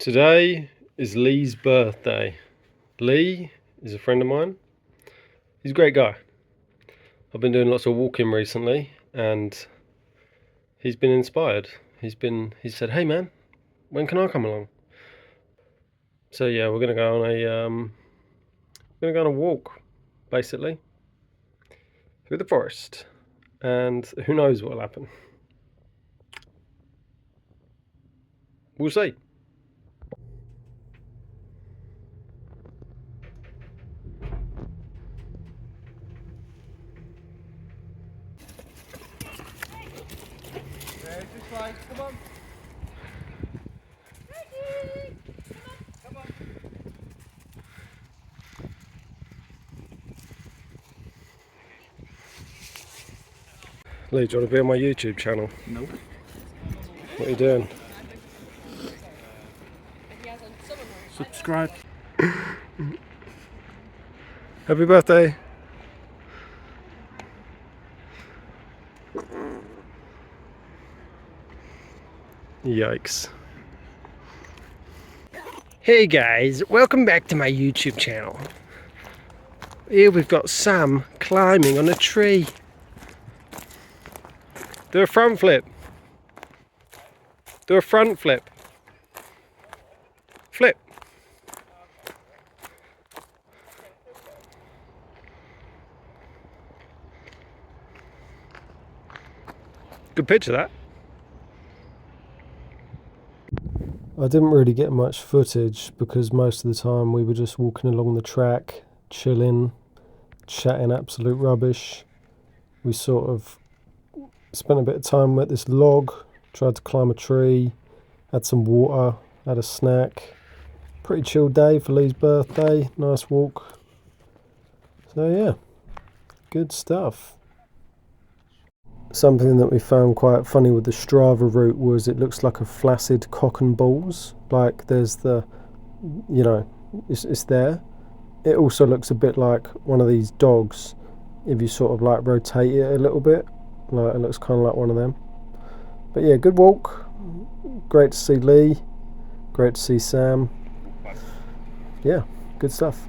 Today is Lee's birthday. Lee is a friend of mine. He's a great guy. I've been doing lots of walking recently and he's been inspired. He said, "Hey man, when can I come along?" So yeah, we're gonna go on a walk, basically, through the forest. And who knows what'll happen. We'll see. Just like, come on. Ready? Come on. Lee, do you want to be on my YouTube channel? No. What are you doing? Subscribe. Happy birthday! Yikes. Hey guys, welcome back to my YouTube channel. Here we've got Sam climbing on a tree. Do a front flip. Do a front flip. Flip. Good picture, that. I didn't really get much footage because most of the time we were just walking along the track, chilling, chatting absolute rubbish. We sort of spent a bit of time at this log, tried to climb a tree, had some water, had a snack. Pretty chill day for Lee's birthday, nice walk. So yeah, good stuff. Something that we found quite funny with the Strava route was it looks like a flaccid cock and balls. Like there's the, you know, it's there. It also looks a bit like one of these dogs if you sort of like rotate it a little bit. Like it looks kind of like one of them. But yeah, good walk. Great to see Lee. Great to see Sam. Yeah, good stuff.